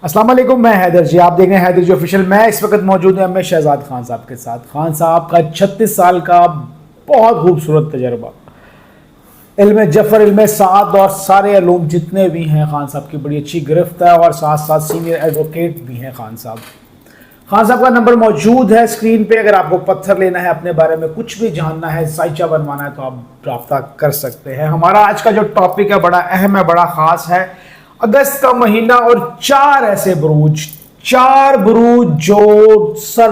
अस्सलाम वालेकुम, मैं हैदर जी। आप देख रहे हैं हैदर जी ऑफिशियल। मैं इस वक्त मौजूद हूँ शहजाद खान साहब के साथ। खान साहब का 36 साल का बहुत खूबसूरत तजर्बा, इल्म जफ़र, इल्म साद और सारे अलूम जितने भी हैं, खान साहब की बड़ी अच्छी गिरफ्त है और साथ साथ सीनियर एडवोकेट भी हैं खान साहब। खान साहब का नंबर मौजूद है स्क्रीन पे। अगर आपको पत्थर लेना है, अपने बारे में कुछ भी जानना है, साइचा बनवाना है, तो आप रब्ता कर सकते हैं। हमारा आज का जो टॉपिक है बड़ा अहम है, बड़ा ख़ास है। अगस्त का महीना और चार बुरूज जो सर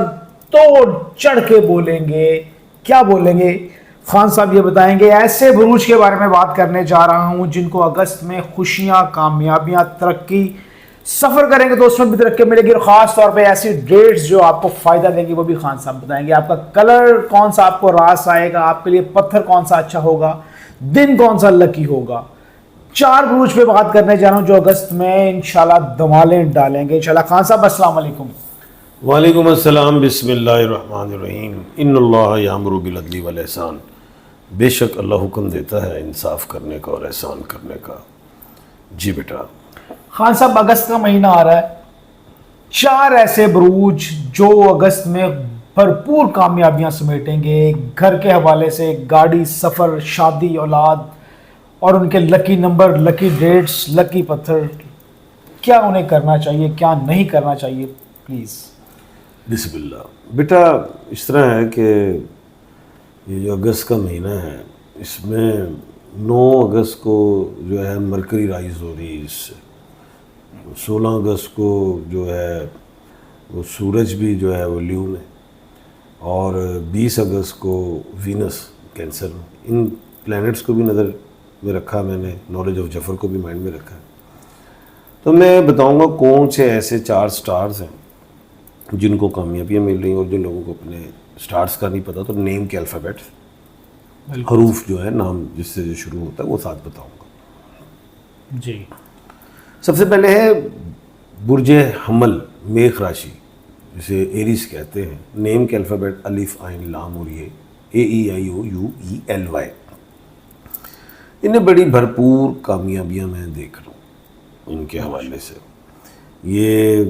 तोड़ चढ़ के बोलेंगे। क्या बोलेंगे खान साहब, ये बताएंगे। ऐसे बुरूज के बारे में बात करने जा रहा हूं जिनको अगस्त में खुशियां, कामयाबियां, तरक्की, सफर करेंगे तो उसमें भी तरक्की मिलेगी। और खास तौर पे ऐसी डेट्स जो आपको फायदा देंगी वो भी खान साहब बताएंगे। आपका कलर कौन सा आपको रास आएगा, आपके लिए पत्थर कौन सा अच्छा होगा, दिन कौन सा लकी होगा। चार बुरूज पे बात करने जा रहा हूं जो अगस्त में इंशाल्लाह धमालें डालेंगे इंशाल्लाह। खान साहब अस्सलाम वालेकुम। वालेकुम अस्सलाम, बिस्मिल्लाहिर्रहमानिर्रहीम। इन्नल्लाह यामुरु बिल अदली वल एहसान। बेशक अल्लाह हुक्म देता है इंसाफ करने का और एहसान करने का। जी बेटा। खान साहब, अगस्त का महीना आ रहा है, चार ऐसे बुरूज जो अगस्त में भरपूर कामयाबियां समेटेंगे। घर के हवाले से, गाड़ी, सफर, शादी, औलाद और उनके lucky number, lucky dates, lucky पत्थर। क्या उन्हें करना चाहिए, क्या नहीं करना चाहिए, प्लीज़। बिस्मिल्लाह। बेटा, इस तरह है कि ये जो अगस्त का महीना है, इसमें 9 अगस्त को जो है मरकरी राइज हो रही है इससे। 16 अगस्त को जो है वो सूरज भी जो है वो ल्यू में, और 20 अगस्त को वीनस कैंसर में। इन प्लैनेट्स को भी नज़र में रखा मैंने, नॉलेज ऑफ जफ़र को भी माइंड में रखा है। तो मैं बताऊंगा कौन से ऐसे 4 स्टार्स हैं जिनको कामयाबियाँ मिल रही हैं, और जिन लोगों को अपने स्टार्स का नहीं पता तो नेम के अल्फ़ाबेट, हरूफ जो है नाम जिससे जो शुरू होता है वो साथ बताऊंगा जी। सबसे पहले है बुर्ज हमल, मेष राशि, जिसे एरिस कहते हैं। नेम के अल्फ़ाबेट अलिफ, आइन, लाम और ये AEIOUELY। इन्हें बड़ी भरपूर कामयाबियां मैं देख रहा हूँ इनके हवाले से। ये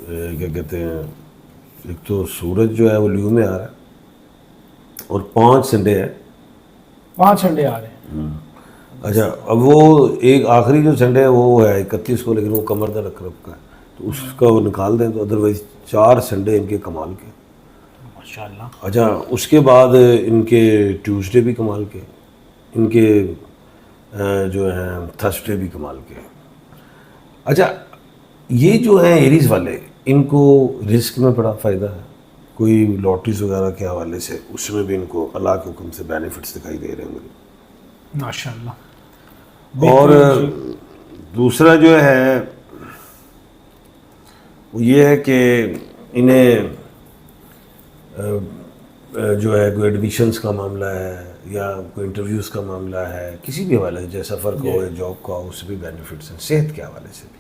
क्या कहते हैं, एक तो सूरज जो है वो ल्यू में आ रहा है और 5 संडे है। 5 संडे आ रहे हैं। अच्छा, अब वो एक आखिरी जो संडे है वो है 31 को, लेकिन वो कमर दर्द का है तो उसका वो निकाल दें, तो अदरवाइज 4 संडे इनके कमाल के माशाल्लाह। अच्छा, उसके बाद इनके ट्यूसडे भी कमाल के, इनके जो हैं थर्सडे भी कमाल के। अच्छा, ये जो है एरीज वाले, इनको रिस्क में बड़ा फ़ायदा है। कोई लॉटरीज वगैरह के हवाले से उसमें भी इनको अल्लाह के हुक्म से बेनिफिट्स दिखाई दे रहे हैं मुझे, माशाल्लाह। और दूसरा जो है वो ये है कि इन्हें जो है कोई एडमिशन्स का मामला है या कोई इंटरव्यूज़ का मामला है, किसी भी हवाले से, जैसे सफ़र का हो या जॉब का हो, उससे भी बेनिफिट्स हैं, सेहत के हवाले से भी।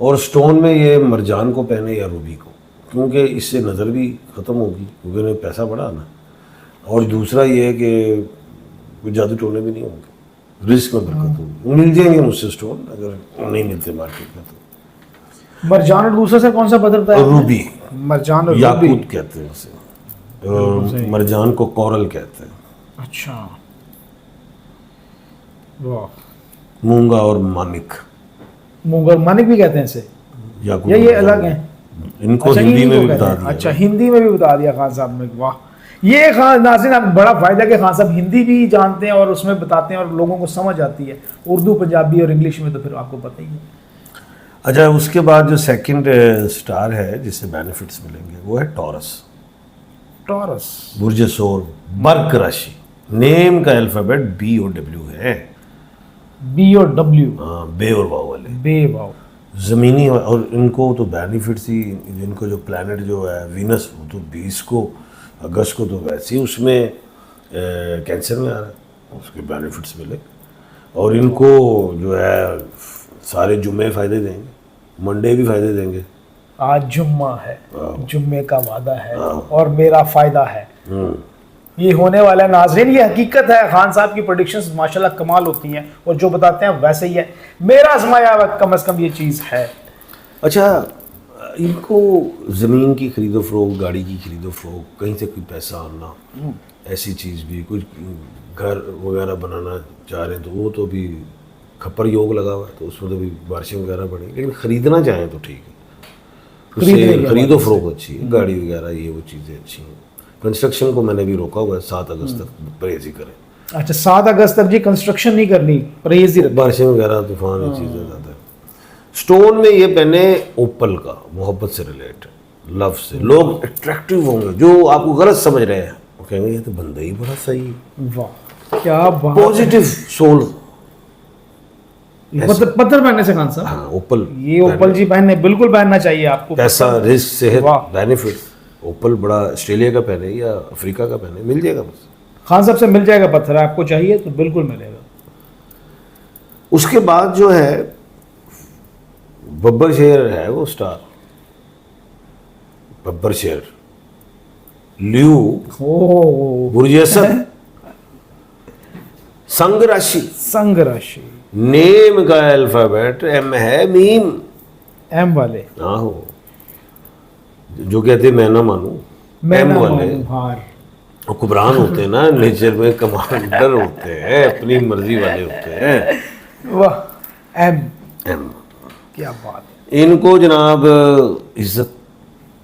और स्टोन में ये मरजान को पहने या रूबी को, क्योंकि इससे नज़र भी ख़त्म होगी, क्योंकि उन्हें पैसा बड़ा ना। और दूसरा ये है कि कोई जादू टोने भी नहीं होंगे, रिस्क में बरकत होगी। मिल जाएंगे मुझसे स्टोन, अगर नहीं मिलते मार्केट में तो। मरजान और दूसरे से कौन सा बदलता है? रूबी, मरजान और याकूत कहते हैं उसे, मरजान को कोरल कहते हैं। अच्छा, वाह। मूंगा और मानिक, मुंगर मानिक भी कहते हैं इसे, याकूत, ये अलग हैं। इनको अच्छा, हिंदी में भी कहते बता हैं। दिया। अच्छा, हिंदी में भी बता दिया खान साहब ने। वाह, ये खान नाज़रीन, आप बड़ा फ़ायदा कि खान साहब हिंदी भी जानते हैं और उसमें बताते हैं और लोगों को समझ आती है। उर्दू, पंजाबी और इंग्लिश में तो फिर आपको पता ही है। अच्छा, उसके बाद जो सेकंड स्टार है जिससे बेनिफिट्स मिलेंगे वो है टॉरस। टॉरस, बुर्ज सोर, बर्क राशि। नेम का अल्फ़ाबेट B और W है। B और W, हाँ, बे और वाव वाले, बे वाव। ज़मीनी। और इनको तो बेनिफिट्स ही, इनको जो प्लैनेट जो है वीनस, वो तो 20 को अगस्त को तो वैसे ही उसमें कैंसर में आ रहा है, उसके बेनिफिट्स मिले। और इनको जो है सारे जुम्मे फ़ायदे देंगे, मंडे भी फ़ायदे देंगे। आज जुम्मा है, जुम्मे का वादा है और मेरा फ़ायदा है। ये होने वाला है नाजरीन, ये हकीकत है। खान साहब की प्रेडिक्शंस माशाल्लाह कमाल होती हैं और जो बताते हैं वैसे ही है। मेरा आजमाया हुआ कम अज़ कम ये चीज़ है। अच्छा, इनको ज़मीन की खरीदो फरोख्त, गाड़ी की खरीदो फरोख्त, कहीं से कोई पैसा आना, ऐसी चीज़ भी, कुछ घर वगैरह बनाना चाह रहे हैं तो वो तो अभी खप्पर योग लगा हुआ है, तो उसमें तो भी बारिशें वगैरह बढ़ेंगी, लेकिन ख़रीदना चाहें तो ठीक है, उससे खरीदो फरोख्त अच्छी है, गाड़ी वगैरह ये वो चीज़ें अच्छी हैं। कंस्ट्रक्शन को मैंने भी रोका हुआ है, 7 अगस्त तक परहेज ही करें। अच्छा 7 अगस्त तक जी कंस्ट्रक्शन नहीं करनी, परहेज ही रखें। बारिशें वगैरह तूफान ये चीज़ें ज़्यादा है। स्टोन में ये पहने ओपल का, मोहब्बत से रिलेटेड, लव से, लोग अट्रैक्टिव होंगे, जो आपको गलत समझ रहे हैं वो कहेंगे ये तो बंदा ही बड़ा सही है, वाह क्या बात। Positive soul. पत्थर पहनने से खान साहब, हाँ, ओपल, ये ओपल जी पहनने, बिल्कुल पहनना चाहिए आपको। पैसा, रिस्क, सेहत, वाह। बेनिफिट। ओपल बड़ा ऑस्ट्रेलिया का पहने या अफ्रीका का पहने, मिल जाएगा बस। खान साहब से मिल जाएगा पत्थर, आपको चाहिए तो बिल्कुल मिलेगा। उसके बाद जो है बब्बर शेर है, वो स्टार बब्बर शेर, ल्यू, ओ बुर्ज असद, संग राशि, संग राशि, नेम का अल्फाबेट एम है, मीम, एम वाले, आहो, जो कहते हैं मैं ना मानू, मैं एम ना वाले मानूं, हार। हुक्मरान होते हैं ना, नेचर में कमांडर होते हैं, अपनी मर्जी वाले होते हैं। वाह, एम, एम, क्या बात है। इनको जनाब इज्जत,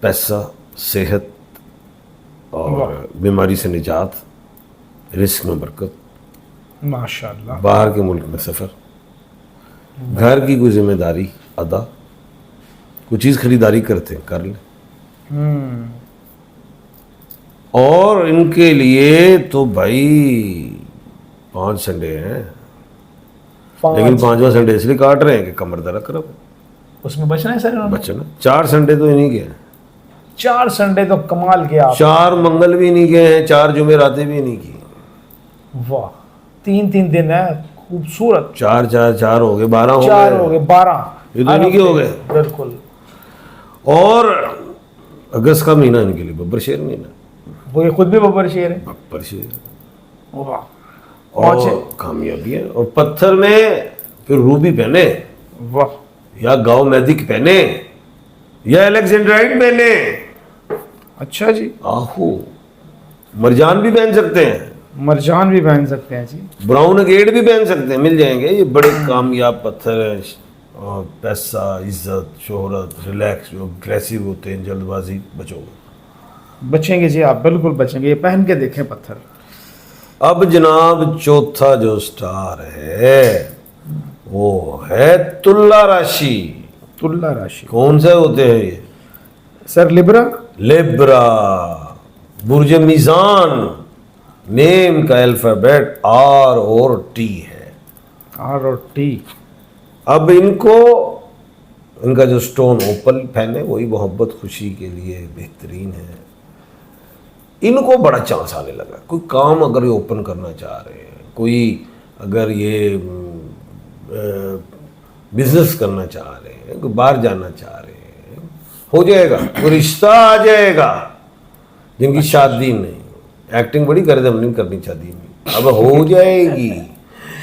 पैसा, सेहत और बीमारी से निजात, रिस्क में बरकत, माशाल्लाह। बाहर के मुल्क में सफ़र, घर की कोई जिम्मेदारी अदा, कोई चीज़ खरीदारी करते हैं कर लें। और इनके लिए तो भाई 5 संडे हैं, लेकिन 5वां संडे इसलिए काट रहे हैं कि कमर दर्द कर उसमें बचना है सर इन्होंने? बच्चे ना 4 संडे तो इन्हीं के हैं, 4 संडे तो कमाल के आप। 4 मंगल भी नहीं गए हैं, 4 जुमेरातें भी नहीं की। वाह, 3 दिन है, खूबसूरत। 4 हो गए, 12 हो 4 गए, हो गए, 12 ये तो इन्हीं के हो गए। बिल्कुल। और अगस्त का महीना इनके लिए बब्बर शेर महीना, वो ये खुद भी बब्बर शेर है। बब्बर शेर, वाह, और कामयाबी है। और पत्थर में फिर रूबी पहने, वाह, या गाँव मैदिक पहने, या एलेक्जेंड्राइट पहने, अच्छा जी, आहो, मरजान भी पहन सकते हैं, मरजान भी पहन सकते हैं जी, ब्राउन गेट भी पहन सकते हैं, मिल जाएंगे। ये बड़े कामयाब पत्थर हैं, और पैसा, इज्जत, शोहरत, रिलैक्स, जो अग्रेसिव होते हैं, जल्दबाजी, बचोगे, बचेंगे जी आप, बिल्कुल बचेंगे। ये पहन के देखें पत्थर। अब जनाब चौथा जो स्टार है वो है तुला राशि। तुला राशि कौन से होते हैं ये? सर लिब्रा, लिब्रा, बुर्ज मीज़ान, नेम का अल्फाबेट आर और टी है, आर और टी। अब इनको, इनका जो स्टोन ओपल पहने वही मोहब्बत खुशी के लिए बेहतरीन है। इनको बड़ा चांस आने लगा, कोई काम अगर ये ओपन करना चाह रहे हैं, कोई अगर ये बिजनेस करना चाह रहे हैं, कोई बाहर जाना चाह रहे हैं, हो जाएगा, कोई रिश्ता आ जाएगा। जिनकी शादी नहीं, एक्टिंग बड़ी कर दे, हम नहीं करनी शादी में, अब हो जाएगी,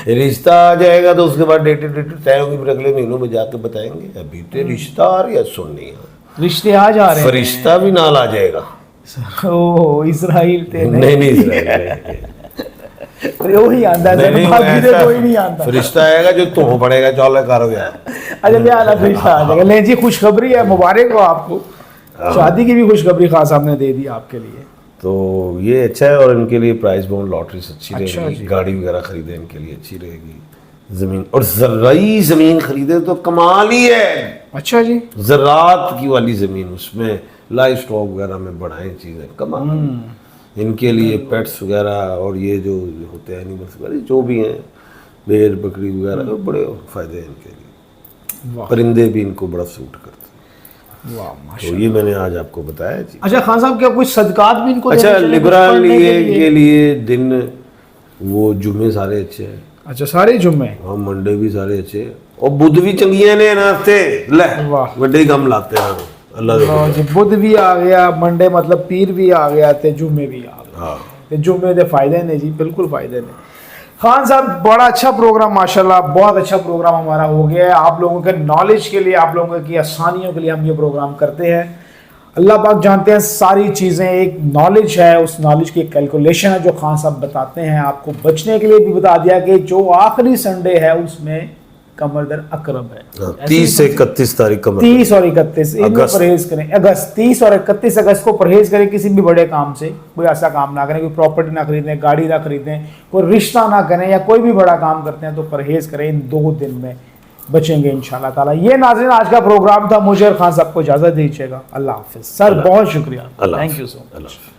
रिश्ता आ जाएगा तो उसके बाद डेट तय होगी, फिर अगले महीनों में जाके बताएंगे अभी तो रिश्ता आ रहा है, सुननी है, रिश्ते आ जा रहे हैं। फरिश्ता भी नाल आ जाएगा। ओ इजराइल ते नहीं इजराइल वही आंदा है, बाकी तो कोई नहीं आंदा। फरिश्ता आएगा जो तुम पड़ेगा, चौले कर हो गया। अच्छा ले आला फरिश्ता आ जाएगा। ले जी, खुशखबरी है, मुबारक हो आपको, शादी की भी खुशखबरी खास साहब ने दे दी आपके लिए। तो ये अच्छा है, और इनके लिए प्राइस बॉन्ड लॉटरी अच्छी अच्छा रहेगी, जी। गाड़ी वगैरह खरीदे इनके लिए अच्छी रहेगी, जमीन और ज़राई ज़मीन खरीदे तो कमाल ही है। अच्छा जी, ज़रात की वाली ज़मीन, उसमें लाइफ स्टॉक वगैरह में बढ़ाएं चीज़ें, कमाल। इनके लिए पेट्स वगैरह और ये जो होते हैं एनिमल्स वगैरह जो भी हैं, भेड़ बकरी वगैरह, बड़े फ़ायदे हैं इनके लिए। वाह परिंदे भी इनको बड़ा सूट करते हैं। वाह, तो माशाल्लाह। ये मैंने आज आपको बताया जी। अच्छा खान साहब, क्या कुछ सदकात भी इनको अच्छा, देने चाहिए लिब्रा कुछ पढ़ने के लिए दिन वो जुम्मे सारे अच्छे हैं, अच्छा सारे जुम्मे, और मंडे भी सारे अच्छे हैं, और बुध भी चंगियां ने नाते ले वाह। वड्डे कम लाते हैं अल्लाह दे लो जी, बुध भी आ गया, मंडे मतलब पीर भी आ गया, ते जुम्मे भी आ गया। हाँ। ते जुम्मे दे फायदे ने जी, बिल्कुल फायदे ने। खान साहब बड़ा अच्छा प्रोग्राम, माशाल्लाह बहुत अच्छा प्रोग्राम हमारा हो गया है। आप लोगों के नॉलेज के लिए, आप लोगों की आसानियों के लिए हम ये प्रोग्राम करते हैं। अल्लाह पाक जानते हैं सारी चीज़ें, एक नॉलेज है, उस नॉलेज की कैलकुलेशन है जो खान साहब बताते हैं। आपको बचने के लिए भी बता दिया कि जो आखिरी संडे है उसमें कमर दर्द अकरब है। 30 से 31 तारीख कमर 30 और 31 इनमें अगस्त। परहेज करें। अगस्त 30 और 31 अगस्त को परहेज करें किसी भी बड़े काम से। कोई ऐसा काम ना करें, कोई प्रॉपर्टी ना खरीदें, गाड़ी ना खरीदें, कोई रिश्ता ना करें, या कोई भी बड़ा काम करते हैं तो परहेज करें। इन 2 दिन में बचेंगे इंशाल्लाह ताला। ये नाज़रीन आज का प्रोग्राम था। मुझे और खान साहब को इजाज़त दीजिएगा। अल्लाह हाफिज़ सर, बहुत शुक्रिया, अल्लाह thank you so much. Allah.